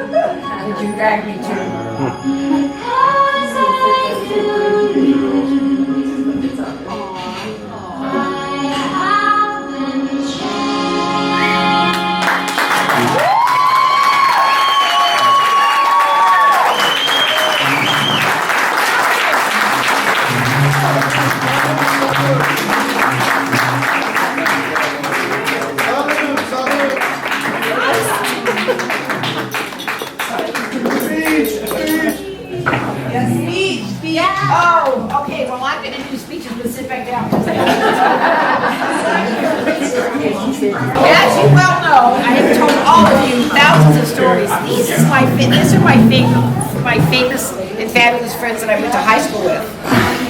Would you drag me to? Oh, okay, well, I'm gonna do speeches, but sit back down. As you well know, I have told all of you thousands of stories. These are my famous and fabulous friends that I went to high school with.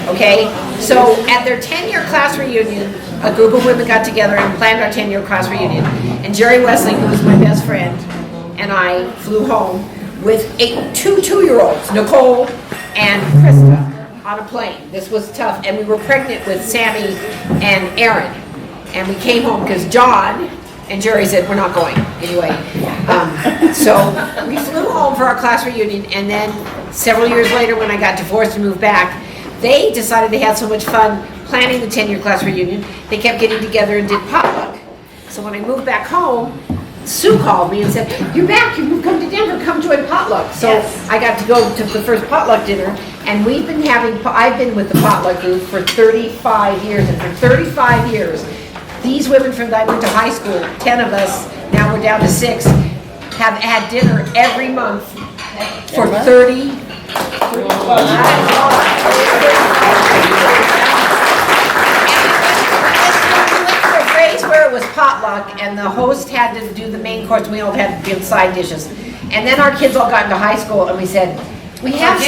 Okay, so at their 10-year class reunion, a group of women got together and planned our 10-year class reunion. And Jerry Wessling, who was my best friend, and I flew home with two 2-year-olds, Nicole and Krista, on a plane. This was tough, and we were pregnant with Sammy and Aaron. And we came home because John and Jerry said, we're not going. Anyway, so we flew home for our class reunion, and then several years later when I got divorced and moved back, they decided they had so much fun planning the 10-year class reunion, they kept getting together and did potluck. So when I moved back home, Sue called me and said, you're back, you've come to Denver, come join potluck. So yes. I got to go to the first potluck dinner, and I've been with the potluck group for 35 years, and for 35 years, these women from that I went to high school, 10 of us, now we're down to 6, have had dinner every month for 30 where it was potluck and the host had to do the main course, we all had to give side dishes. And then our kids all got into high school and we said, forget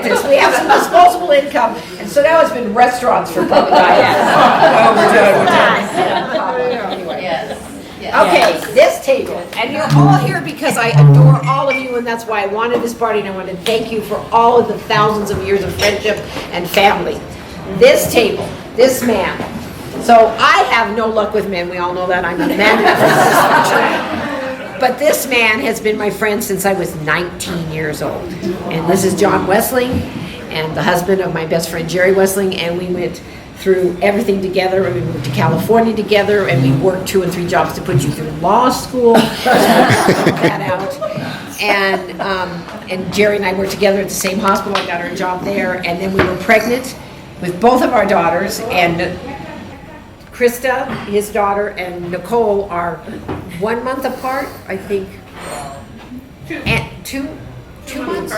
this. We have some disposable income. And so now it's been restaurants for public Okay, this table, and you're all here because I adore all of you, and that's why I wanted this party, and I want to thank you for all of the thousands of years of friendship and family. This table, this man. So I have no luck with men, we all know that, I'm a man. But this man has been my friend since I was 19 years old. And this is John Wessling, and the husband of my best friend Jerry Wessling, and we went through everything together, and we moved to California together, and we worked 2 and 3 jobs to put you through law school. that out. And Jerry and I worked together at the same hospital. I got her a job there, and then we were pregnant with both of our daughters, and Krista, his daughter, and Nicole are 1 month apart, I think. 2. And 2 months?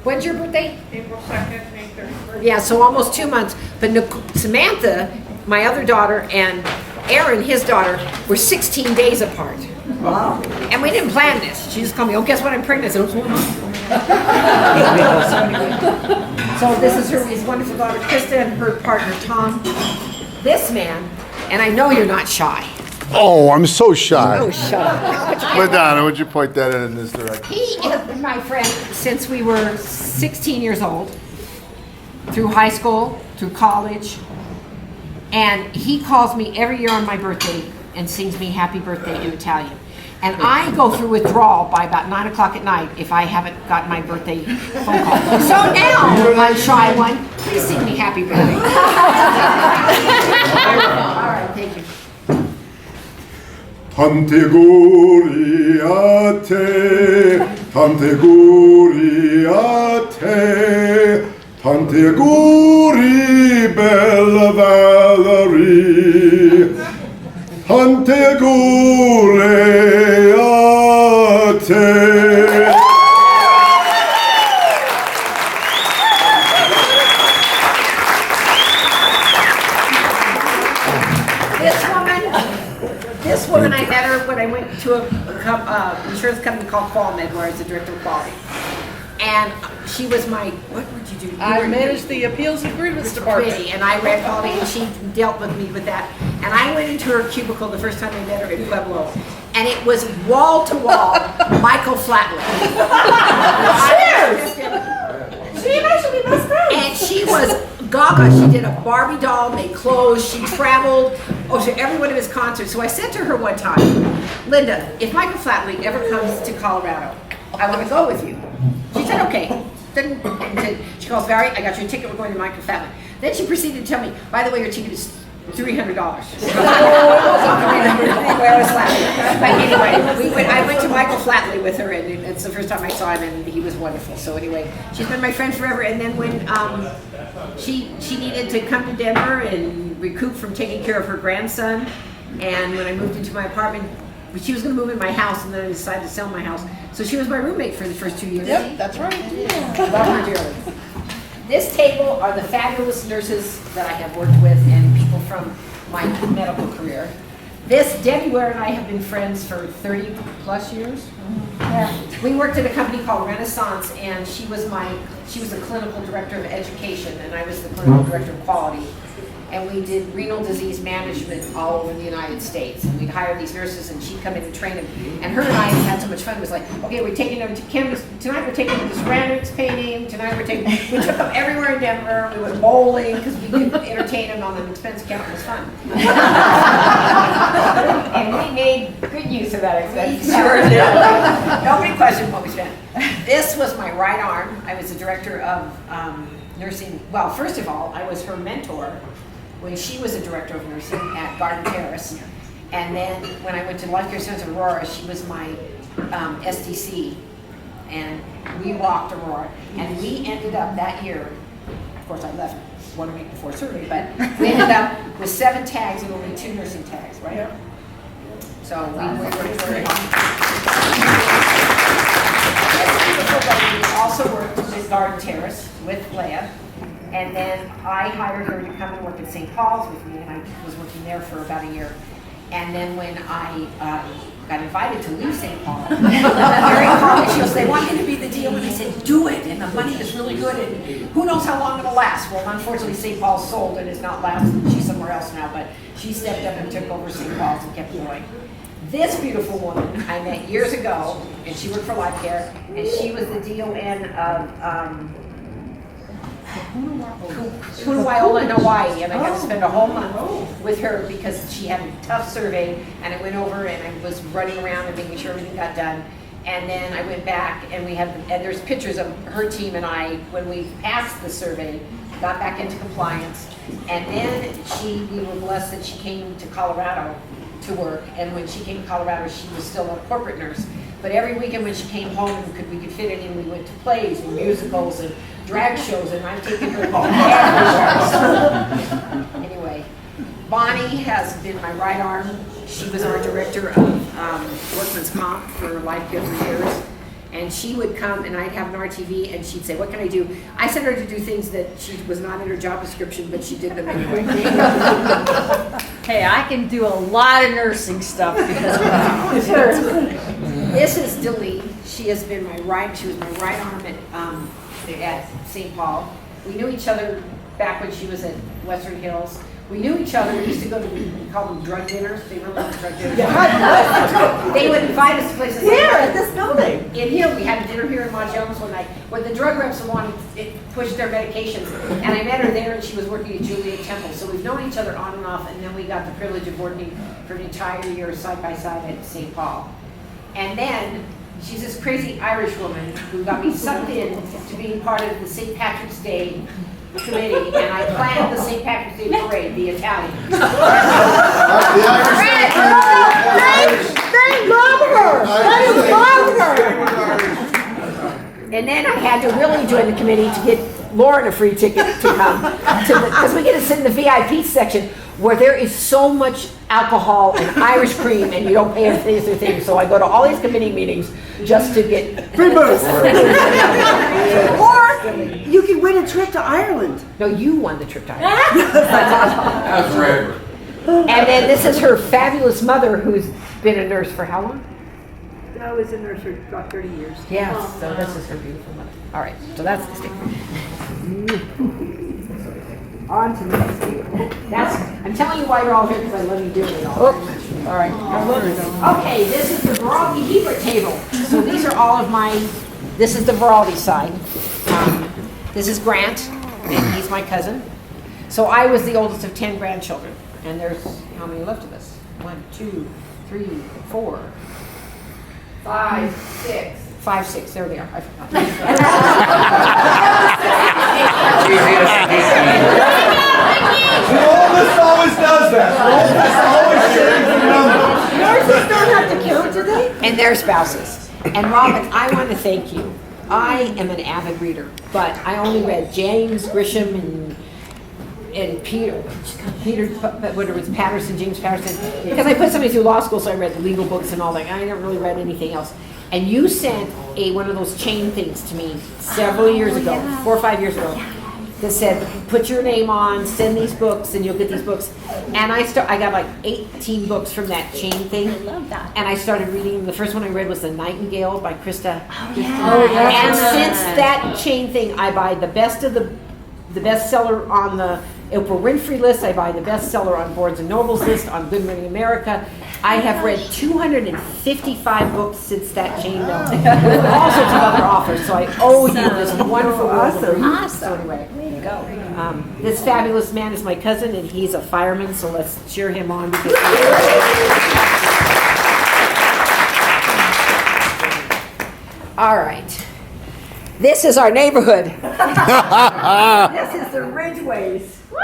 When's your birthday? April 2nd, May 31st. Yeah, so almost 2 months. But Samantha, my other daughter, and Aaron, his daughter, were 16 days apart. Wow. And we didn't plan this. She just called me, oh, guess what, I'm pregnant. So this is his wonderful daughter, Krista, and her partner, Tom. This man, and I know you're not shy. Oh, I'm so shy. Oh, shut up. Madonna, would you point that in this direction? He has been my friend since we were 16 years old, through high school, through college, and he calls me every year on my birthday and sings me happy birthday in Italian. And I go through withdrawal by about 9 o'clock at night if I haven't gotten my birthday phone call. So now, my shy one, please sing me happy birthday. All right, thank you. Tante gori a te, tante gori a te, tante gori bella Valerie, tante gori a te. This woman, I met her when I went to a insurance company called QualMed, where I was the director of quality. And she was my, what would you do? I managed the appeals and grievance department. And I ran quality, and she dealt with me with that. And I went into her cubicle the first time I met her in Pueblo, and it was wall to wall Michael Flatley. Cheers! She and I should be best friends. And she was gaga. She did a Barbie doll, made clothes, she traveled to every one of his concerts. So I said to her one time, Linda, if Michael Flatley ever comes to Colorado, I want to go with you. She said, okay. Then she calls Valerie, I got your ticket, we're going to Michael Flatley. Then she proceeded to tell me, by the way, your ticket is $300. Anyway, I was laughing. But anyway, I went to Michael Flatley with her, and it's the first time I saw him, and he was wonderful. So anyway, she's been my friend forever. And then when she needed to come to Denver and recoup from taking care of her grandson, and when I moved into my apartment, she was going to move in my house, and then I decided to sell my house. So she was my roommate for the first 2 years. Yep, that's right. Love her dearly. This table are the fabulous nurses that I have worked with and people from my medical career. Debbie Ware and I have been friends for 30 plus years. Yeah. We worked at a company called Renaissance, and she was the clinical director of education, and I was the clinical director of quality. And we did renal disease management all over the United States. And we'd hire these nurses, and she'd come in and train them. And her and I had so much fun. It was like, okay, we're taking them to chemist. Tonight we're taking them to ceramics painting. Tonight we took them everywhere in Denver. We went bowling because we could entertain them on an expense account. It was fun. And we made good use of that expense. Sure did. Nobody questioned what we spent. This was my right arm. I was the director of nursing. Well, first of all, I was her mentor when she was a director of nursing at Garden Terrace. And then when I went to Life Care Center Aurora, she was my SDC. And we rocked Aurora. And we ended up that year, of course I left 1 week before surgery, but we ended up with 7 tags and only 2 nursing tags, right? Yeah. So we worked very hard. We also worked with Garden Terrace with Leah. And then I hired her to come and work at St. Paul's with me, and I was working there for about a year. And then when I got invited to leave St. Paul, Mary called me, she goes, they want you to be the DO, and I said, do it, and the money is really good, and who knows how long it'll last. Well, unfortunately, St. Paul's sold and is not lasted. She's somewhere else now, but she stepped up and took over St. Paul's and kept going. This beautiful woman I met years ago, and she worked for Life Care, and she was the DON of Punawaiola in Hawaii, and I got to spend a whole month with her because she had a tough survey, and I went over and I was running around and making sure everything got done. And then I went back, and there's pictures of her team and I when we passed the survey, got back into compliance, and then we were blessed that she came to Colorado to work, and when she came to Colorado, she was still a corporate nurse. But every weekend when she came home and we could fit it in, we went to plays and musicals and drag shows, and I've taken her home. Anyway, Bonnie has been my right arm. She was our director of workman's comp for Life Care for years. And she would come, and I'd have an RTV, and she'd say, what can I do? I sent her to do things that she was not in her job description, but she did them anyway. Hey, I can do a lot of nursing stuff because of that. This is Delee. She has been she was my right arm at St. Paul. We knew each other back when she was at Western Hills. We knew each other. We used to go to, we call them drug dinners. They were like drug dinners. They would invite us to places. Here at this building. In here, we had a dinner here in Montgomery one night where the drug reps wanted to push their medications. And I met her there, and she was working at Juliet Temple. So we've known each other on and off, and then we got the privilege of working for an entire year side by side at St. Paul. And then she's this crazy Irish woman who got me sucked in to being part of the St. Patrick's Day committee, and I planned the St. Patrick's Day parade, the Italian. They love her. They love her. And then I had to really join the committee to get Lauren a free ticket to come, because we get to sit in the VIP section where there is so much alcohol and Irish cream, and you don't pay a thing. So I go to all these committee meetings just to get Free booze. Or you could win a trip to Ireland. No, you won the trip to Ireland. That's forever. And then this is her fabulous mother, who's been a nurse for how long? I was a nurse for about 30 years. Yes, so this is her beautiful mother. All right, so that's the stick. On to the next table. I'm telling you why you're all here, because I love you dearly. All right. Okay, this is the Veraldi Hebert table. So these are all of this is the Veraldi side. This is Grant, and he's my cousin. So I was the oldest of 10 grandchildren. And there's, how many left of us? 1, 2, 3, 4, 5, 6, 5, 6, there they are. I forgot. The oldest always does that. The oldest always shares the number. Nurses don't have to count, do they? And their spouses. And Robin, I want to thank you. I am an avid reader, but I only read James Grisham and Peter, what it was, Patterson, James Patterson, because I put somebody through law school, so I read the legal books and all that. I never really read anything else. And you sent one of those chain things to me several years ago, 4 or 5 years ago, that said, put your name on, send these books, and you'll get these books. And I got like 18 books from that chain thing. I love that. And I started reading. The first one I read was The Nightingale by Krista. Oh, yeah. And since that chain thing, I buy the best of the bestseller on the Oprah Winfrey list. I buy the bestseller on Barnes and Noble's list, on Good Morning America. I have read 255 books since that chain though, with all sorts of other authors. So I owe you this wonderful world of reading. So anyway, There you go. this fabulous man is my cousin, and he's a fireman. So let's cheer him on. Because all right. This is our neighborhood. This is the Ridgeways. We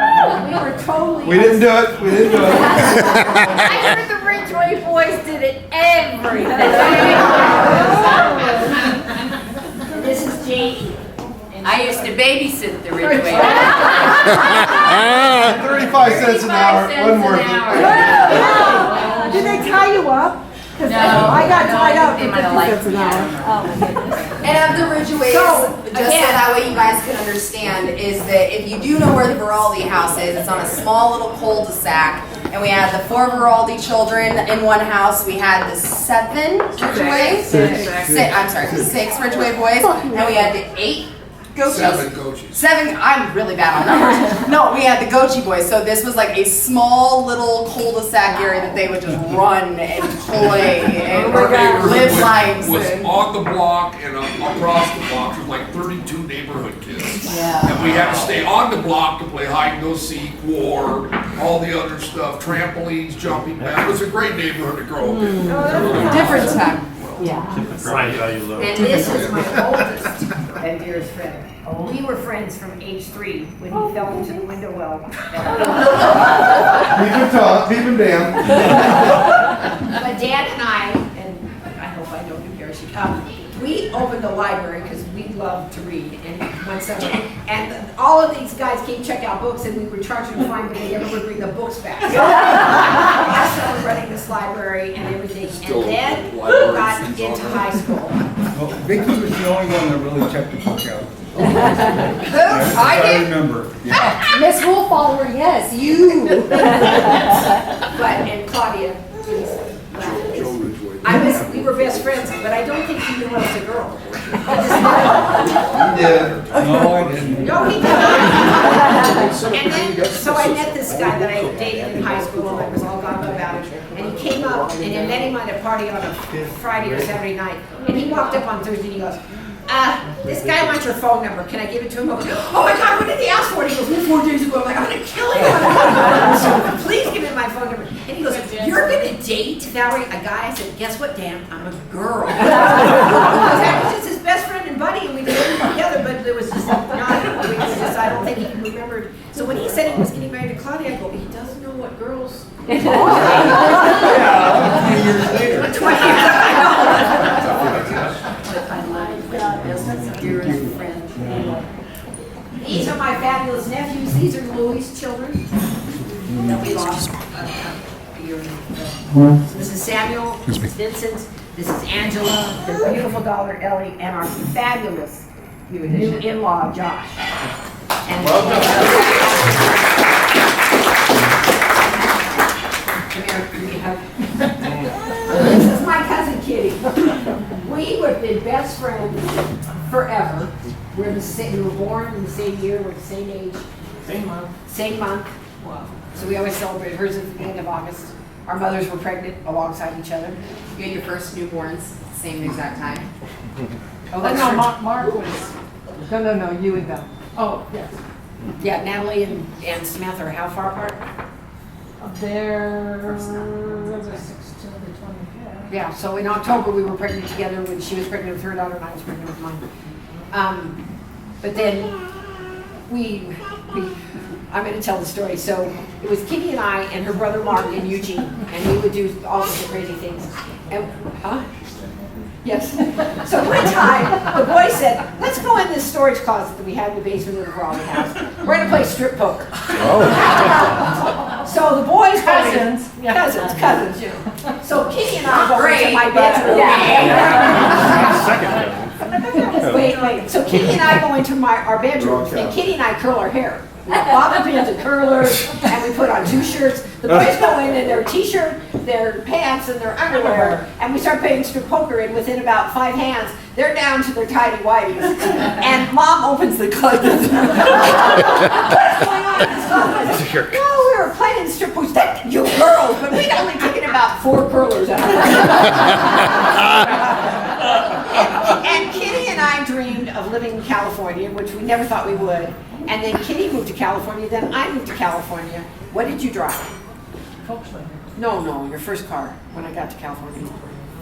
were totally. We didn't do it. We didn't do it. I heard the Ridgeway boys did it every day. This is Janie. I used to babysit the Ridgeway. 35 cents an hour. Wasn't worth it. Did they tie you up? Because No, I got tied up they for might have 50 liked cents an me. hour. And of the Ridgeways, So, just again- so that way you guys can understand, is that if you do know where the Veraldi house is, it's on a small little cul-de-sac. And we had the 4 Veraldi children in one house. We had the 7 Ridgeway, I'm sorry, 6 Ridgeway boys, and we had the 8 Gochis. 7 coaches. 7, I'm really bad on numbers. No, we had the Gochi boys. So this was like a small little cul-de-sac area that they would just run and play and live lives. Was and- on the block and across the block was like 32 neighborhood kids. And we had to stay on the block to play hide and go seek, war, all the other stuff, trampolines, jumping back. It was a great neighborhood to grow up in. Different time. Yeah. Right, how you look. And this is my oldest and dearest friend. We were friends from age 3 when he fell into the window well. Keep him tough. Keep him down. But Dad and I hope I don't embarrass you, we opened a library because we love to read. And one summer, and all of these guys came check out books, and we were charging them fine, but they never would bring the books back. I started running this library and everything, and then we got into high school. Well, Vicky was the only one that really checked the book out. Who? I I did. remember. Yeah. Miss Rule Follower, yes, you. And Claudia, we were best friends, but I don't think he knew I was a girl. Yeah. No, I didn't. No, he did not. And then, so I met this guy that I dated in high school, and I was all gung about it. And he came up, and I met him at a party on a Friday or Saturday night. And he walked up on Thursday, and he goes, this guy wants your phone number. Can I give it to him? I was like, oh my God, what did he ask for? And he goes, 4 days ago. I'm like, I'm going to kill him. So please give me my phone number. And he goes, you're going to date Valerie, a guy? I said, guess what, Dan? I'm a girl. Because I was just his best friend and buddy, and we did it together, but there was just not, I don't think he remembered. So when he said he was getting married to Claudia, I go, he doesn't know what girls. Yeah, 20 years later. 20 years, I dearest friend. These are my fabulous nephews. These are Louis' children that we lost a year ago. This is Samuel, this is Vincent, this is Angela, their beautiful daughter Ellie, and our fabulous new in-law Josh. And come here, give me a hug. This is my cousin Kitty. We have been best friends forever. We're the same. We were born in the same year. We're the same age. Same month. Same month. Wow. So we always celebrate. Hers is the end of August. Our mothers were pregnant alongside each other. You had your first newborns, same exact time. Oh, that's true. Mark was. No, you and them. Oh, yes. Yeah, Natalie and Samantha are how far apart? They're the 6th to the 25th. Yeah, so in October, we were pregnant together when she was pregnant with her daughter and I was pregnant with mine. But then I'm going to tell the story. So it was Kitty and I and her brother Mark and Eugene, and we would do all sorts of crazy things. And, yes. So one time, the boys said, let's go in this storage closet that we had in the basement of the Veraldi house. We're going to play strip poker. So the boys cousins, you know. So Kitty and I go into my bedroom. Wait. So Kitty and I go into our bedroom, and Kitty and I curl our hair. We have bobby pins and curlers, and we put on 2 shirts. The boys go in their t-shirt, their pants, and their underwear, and we start playing strip poker, and within about 5 hands, they're down to their tidy whities. And Mom opens the closet. What's going on in this closet? No, we were playing strip poker. You girls, but we'd only taken about 4 curlers out. And Kitty and I dreamed of living in California, which we never thought we would. And then Kitty moved to California, then I moved to California. What did you drive? Volkswagen. No, your first car when I got to California.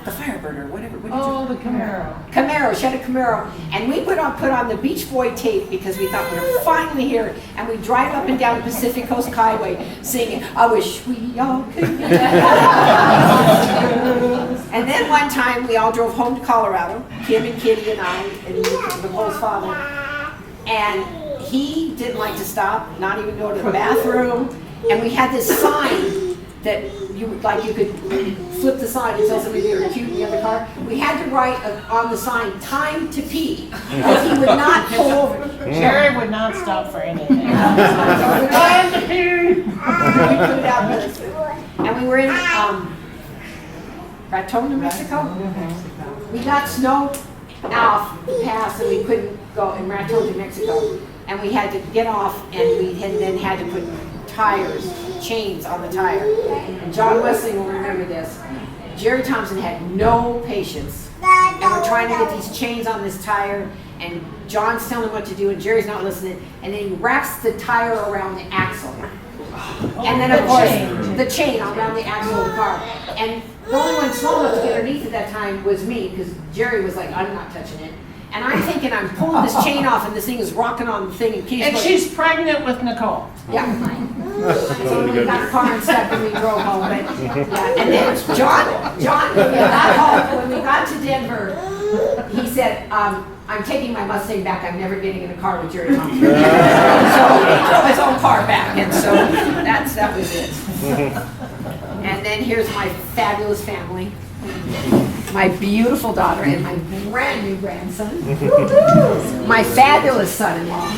The Firebird, whatever. What did Oh, the Camaro. Camaro, she had a Camaro. And we put on the Beach Boy tape because we thought we were finally here. And we drive up and down the Pacific Coast Highway singing, I wish we all could be. And then one time we all drove home to Colorado, Kim and Kitty and I, and Nicole's father. And he didn't like to stop, not even go to the bathroom. And we had this sign that you could flip the sign and tell somebody they were cute in the other car. We had to write on the sign, time to pee, because he would not pull over. Jerry would not stop for anything. Time to pee. We put it out there. And we were in Raton, New Mexico. We got snow off the pass and we couldn't go in Raton, New Mexico. And we had to get off and we then had to put chains on the tire. And John Wesley will remember this. Jerry Thompson had no patience. And we're trying to get these chains on this tire and John's telling him what to do and Jerry's not listening. And then he wraps the tire around the axle. And then of course the chain around the axle of the car. And the only one small enough to get underneath at that time was me because Jerry was like, I'm not touching it. And I'm thinking I'm pulling this chain off and this thing is rocking on the thing and Kitty's And she's pregnant with Nicole. yeah. So we got the car and stuff and we drove home. But, yeah. And then John, when we got home, when we got to Denver, he said, I'm taking my Mustang back. I'm never getting in a car with Jerry Thompson. So he drove his own car back, and so that was it. And then here's my fabulous family. My beautiful daughter and my brand new grandson. My fabulous son-in-law.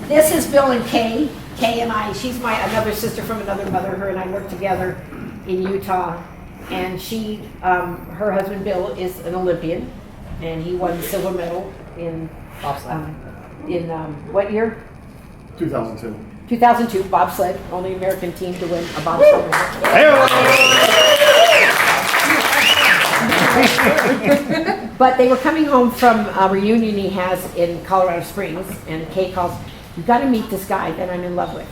This is Bill and Kay. Kay and I, she's another sister from another mother. Her and I work together in Utah. And her husband Bill is an Olympian. And he won the silver medal in what year? 2002. 2002, bobsled, only American team to win a bobsled. But they were coming home from a reunion he has in Colorado Springs, and Kay calls, "You've got to meet this guy that I'm in love with."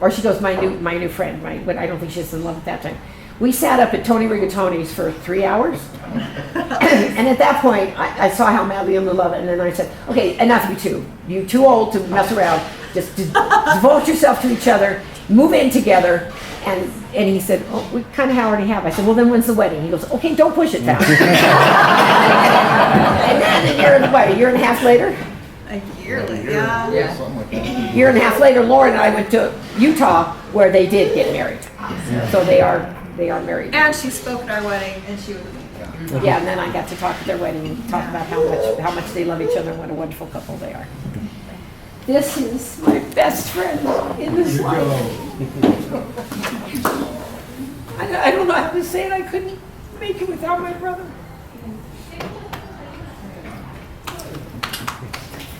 Or she goes, my new friend, right? But I don't think she was in love at that time. We sat up at Tony Rigatoni's for 3 hours. And at that point, I saw how madly in love, and then I said, okay, enough of you two. You're too old to mess around. Just devote yourself to each other, move in together. And he said, oh, we kind of already have. I said, well, then when's the wedding? He goes, okay, don't push it down. And then a year and a half later? A year later, yeah. Year and a half later, Lauren and I went to Utah, where they did get married. So they are married. And she spoke at our wedding, and she was Yeah, and then I got to talk at their wedding and talk about how much they love each other and what a wonderful couple they are. This is my best friend in this life. I don't know how to say it. I couldn't make it without my brother.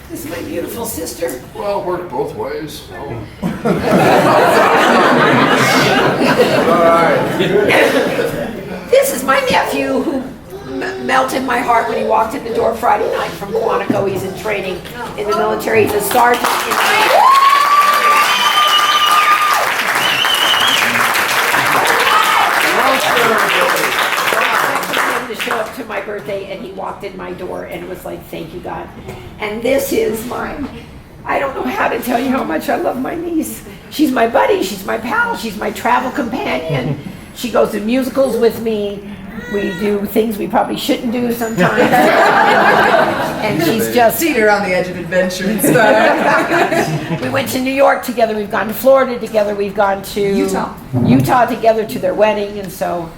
This is my beautiful sister. Well, it worked both ways. So. This is my nephew who melted my heart when he walked in the door Friday night from Quantico. He's in training in the military. He's a sergeant in training. to my birthday and he walked in my door and was like, thank you, God. And this is mine. I don't know how to tell you how much I love my niece. She's my buddy, she's my pal, she's my travel companion. She goes to musicals with me. We do things we probably shouldn't do sometimes. And she's just... Seen her on the edge of adventure and stuff. We went to New York together, we've gone to Florida together, we've gone to Utah together to their wedding, and so,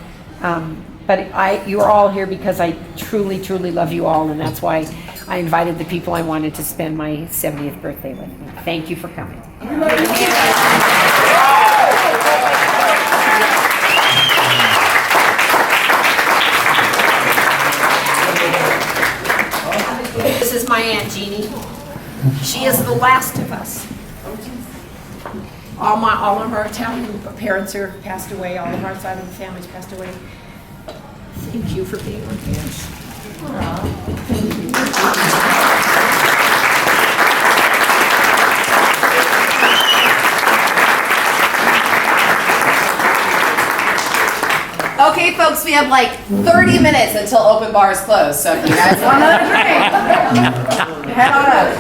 but you're all here because I truly, truly love you all, and that's why I invited the people I wanted to spend my 70th birthday with. Thank you for coming. This is my Aunt Jeannie. She is the last of us. All of our Italian parents are passed away. All of our side of the family's passed away. Thank you for being with us. Okay, folks, we have like 30 minutes until open bars close, so if you guys want another drink, head on up.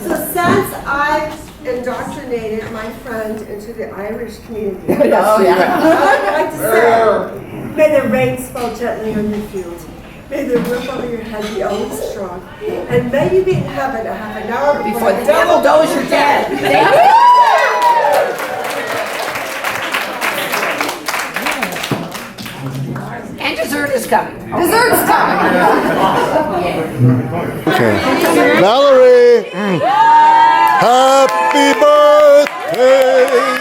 So since I've indoctrinated my friend into the Irish community, Oh, yeah. I'd like to say, may the rains fall gently on your field. May the roof over your head be always strong. And may you be in heaven a half an hour Before the devil knows you're dead. And dessert is coming. Dessert's coming. Okay. Valerie, happy birthday